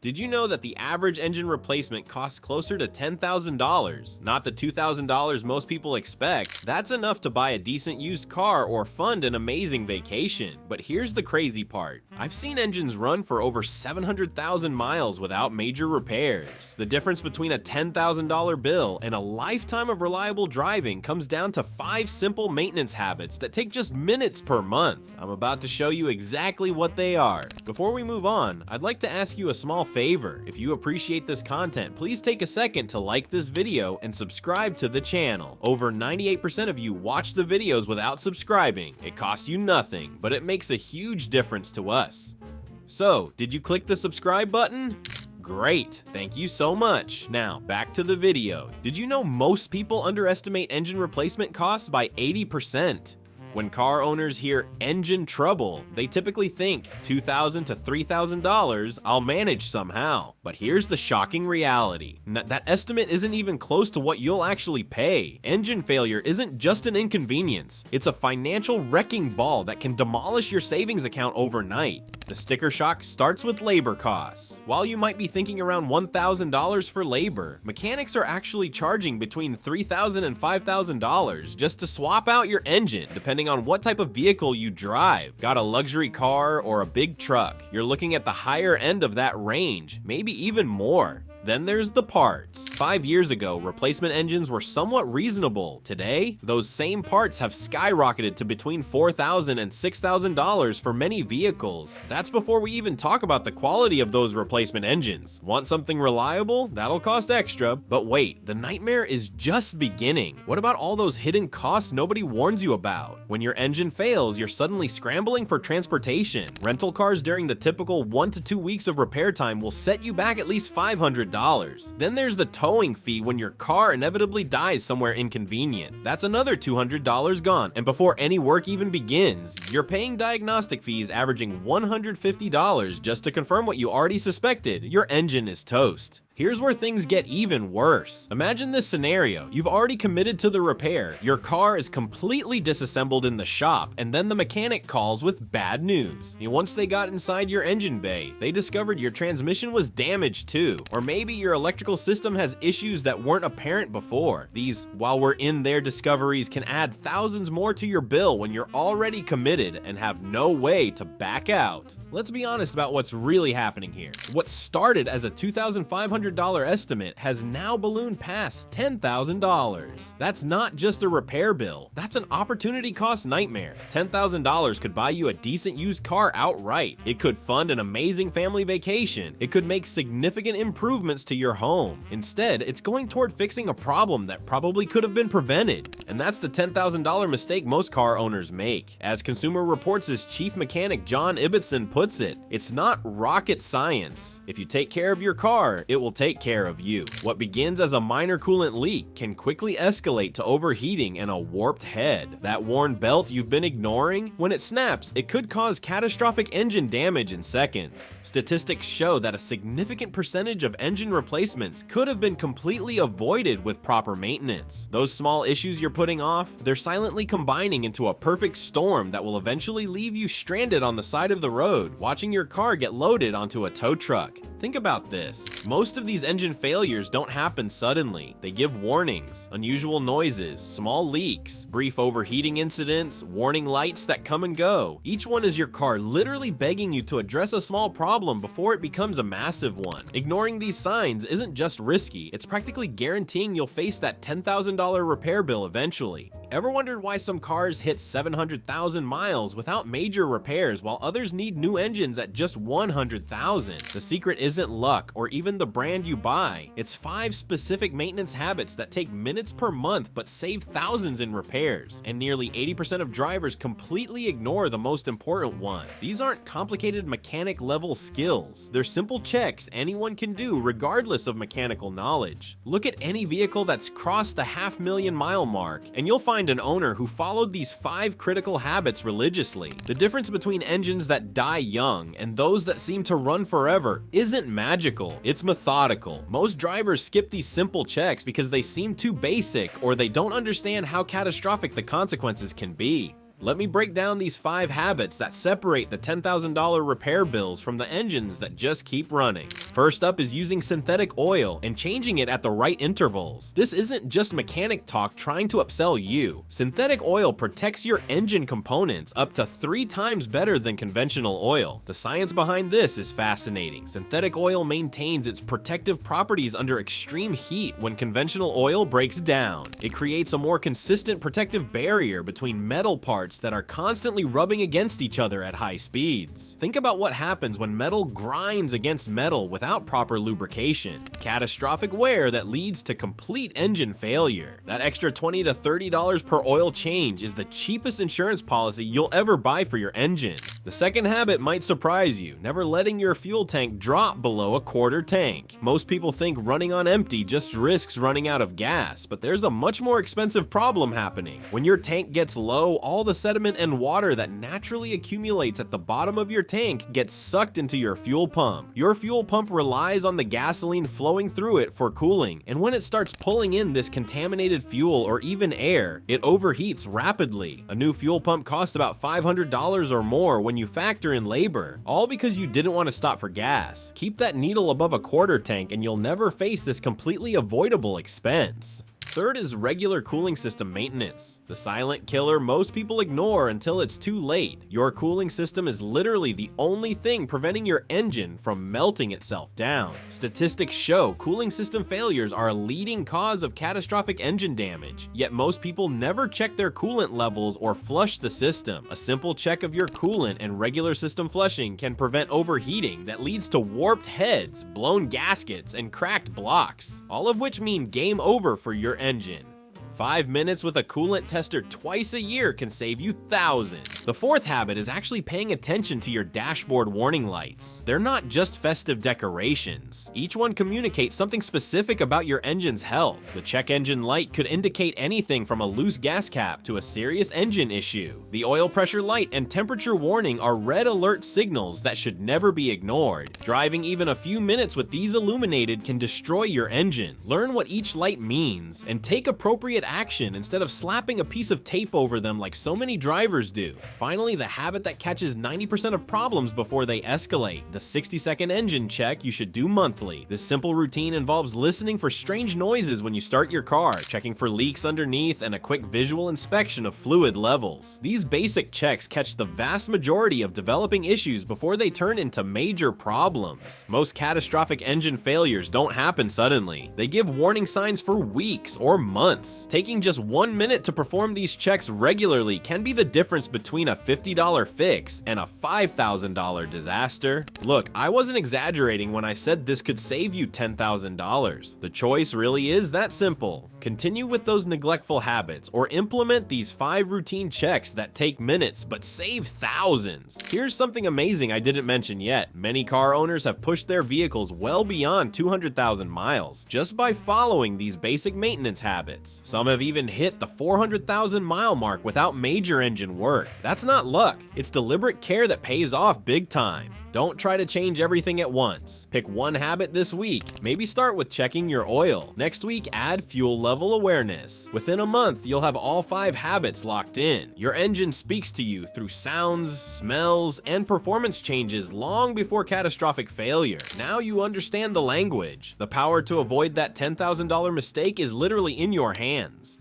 Did you know that the average engine replacement costs closer to $10,000? Not the $2,000 most people expect. That's enough to buy a decent used car or fund an amazing vacation. But here's the crazy part. I've seen engines run for over 700,000 miles without major repairs. The difference between a $10,000 bill and a lifetime of reliable driving comes down to 5 simple maintenance habits that take just minutes per month. I'm about to show you exactly what they are. Before we move on, I'd like to ask you a small favor. If you appreciate this content, please take a second to like this video and subscribe to the channel. Over 98% of you watch the videos without subscribing. It costs you nothing, but it makes a huge difference to us. So, did you click the subscribe button? Great, thank you so much. Now, back to the video. Did you know most people underestimate engine replacement costs by 80%? When car owners hear engine trouble, they typically think $2,000 to $3,000, I'll manage somehow. But here's the shocking reality. That estimate isn't even close to what you'll actually pay. Engine failure isn't just an inconvenience. It's a financial wrecking ball that can demolish your savings account overnight. The sticker shock starts with labor costs. While you might be thinking around $1,000 for labor, mechanics are actually charging between $3,000 and $5,000 just to swap out your engine, depending on what type of vehicle you drive. Got a luxury car or a big truck, you're looking at the higher end of that range, maybe even more. Then there's the parts. 5 years ago, replacement engines were somewhat reasonable. Today, those same parts have skyrocketed to between $4,000 and $6,000 for many vehicles. That's before we even talk about the quality of those replacement engines. Want something reliable? That'll cost extra. But wait, the nightmare is just beginning. What about all those hidden costs nobody warns you about? When your engine fails, you're suddenly scrambling for transportation. Rental cars during the typical 1 to 2 weeks of repair time will set you back at least $500. Then there's the towing fee when your car inevitably dies somewhere inconvenient. That's another $200 gone, and before any work even begins, you're paying diagnostic fees averaging $150 just to confirm what you already suspected: your engine is toast. Here's where things get even worse. Imagine this scenario. You've already committed to the repair, your car is completely disassembled in the shop, and then the mechanic calls with bad news. And once they got inside your engine bay, they discovered your transmission was damaged too, or maybe your electrical system has issues that weren't apparent before. These, while we're in there, discoveries can add thousands more to your bill when you're already committed and have no way to back out. Let's be honest about what's really happening here. What started as a $2,500 estimate has now ballooned past $10,000. That's not just a repair bill, that's an opportunity cost nightmare. $10,000 could buy you a decent used car outright. It could fund an amazing family vacation. It could make significant improvements to your home. Instead, it's going toward fixing a problem that probably could have been prevented. And that's the $10,000 mistake most car owners make. As Consumer Reports' chief mechanic John Ibbotson puts it, it's not rocket science. If you take care of your car, it will take care of you. What begins as a minor coolant leak can quickly escalate to overheating and a warped head. That worn belt you've been ignoring, when it snaps, it could cause catastrophic engine damage in seconds. Statistics show that a significant percentage of engine replacements could have been completely avoided with proper maintenance. Those small issues you're putting off, they're silently combining into a perfect storm that will eventually leave you stranded on the side of the road, watching your car get loaded onto a tow truck. Think about this. Most of these engine failures don't happen suddenly. They give warnings, unusual noises, small leaks, brief overheating incidents, warning lights that come and go. Each one is your car literally begging you to address a small problem before it becomes a massive one. Ignoring these signs isn't just risky, it's practically guaranteeing you'll face that $10,000 repair bill eventually. Ever wondered why some cars hit 700,000 miles without major repairs while others need new engines at just 100,000? The secret isn't luck or even the brand you buy. It's 5 specific maintenance habits that take minutes per month but save thousands in repairs. And nearly 80% of drivers completely ignore the most important one. These aren't complicated mechanic level skills. They're simple checks anyone can do regardless of mechanical knowledge. Look at any vehicle that's crossed the 500,000 mile mark and you'll find an owner who followed these 5 critical habits religiously. The difference between engines that die young and those that seem to run forever isn't magical, it's methodical. Most drivers skip these simple checks because they seem too basic or they don't understand how catastrophic the consequences can be. Let me break down these 5 habits that separate the $10,000 repair bills from the engines that just keep running. First up is using synthetic oil and changing it at the right intervals. This isn't just mechanic talk trying to upsell you. Synthetic oil protects your engine components up to 3 times better than conventional oil. The science behind this is fascinating. Synthetic oil maintains its protective properties under extreme heat when conventional oil breaks down. It creates a more consistent protective barrier between metal parts that are constantly rubbing against each other at high speeds. Think about what happens when metal grinds against metal without proper lubrication. Catastrophic wear that leads to complete engine failure. That extra $20 to $30 per oil change is the cheapest insurance policy you'll ever buy for your engine. The second habit might surprise you, never letting your fuel tank drop below a quarter tank. Most people think running on empty just risks running out of gas, but there's a much more expensive problem happening. When your tank gets low, all the sediment and water that naturally accumulates at the bottom of your tank gets sucked into your fuel pump. Your fuel pump relies on the gasoline flowing through it for cooling, and when it starts pulling in this contaminated fuel or even air, it overheats rapidly. A new fuel pump costs about $500 or more when you factor in labor, all because you didn't want to stop for gas. Keep that needle above a quarter tank and you'll never face this completely avoidable expense. Third is regular cooling system maintenance. The silent killer most people ignore until it's too late. Your cooling system is literally the only thing preventing your engine from melting itself down. Statistics show cooling system failures are a leading cause of catastrophic engine damage, yet most people never check their coolant levels or flush the system. A simple check of your coolant and regular system flushing can prevent overheating that leads to warped heads, blown gaskets, and cracked blocks, all of which mean game over for your engine. 5 minutes with a coolant tester twice a year can save you thousands. The fourth habit is actually paying attention to your dashboard warning lights. They're not just festive decorations. Each one communicates something specific about your engine's health. The check engine light could indicate anything from a loose gas cap to a serious engine issue. The oil pressure light and temperature warning are red alert signals that should never be ignored. Driving even a few minutes with these illuminated can destroy your engine. Learn what each light means and take appropriate action instead of slapping a piece of tape over them like so many drivers do. Finally, the habit that catches 90% of problems before they escalate, the 60-second engine check you should do monthly. This simple routine involves listening for strange noises when you start your car, checking for leaks underneath, and a quick visual inspection of fluid levels. These basic checks catch the vast majority of developing issues before they turn into major problems. Most catastrophic engine failures don't happen suddenly. They give warning signs for weeks or months. Taking just 1 minute to perform these checks regularly can be the difference between a $50 fix and a $5,000 disaster. Look, I wasn't exaggerating when I said this could save you $10,000. The choice really is that simple. Continue with those neglectful habits or implement these 5 routine checks that take minutes but save thousands. Here's something amazing I didn't mention yet. Many car owners have pushed their vehicles well beyond 200,000 miles just by following these basic maintenance habits. Some have even hit the 400,000 mile mark without major engine work. That's not luck, it's deliberate care that pays off big time. Don't try to change everything at once. Pick one habit this week. Maybe start with checking your oil. Next week, add fuel level awareness. Within a month, you'll have all 5 habits locked in. Your engine speaks to you through sounds, smells, and performance changes long before catastrophic failure. Now you understand the language. The power to avoid that $10,000 mistake is literally in your hands.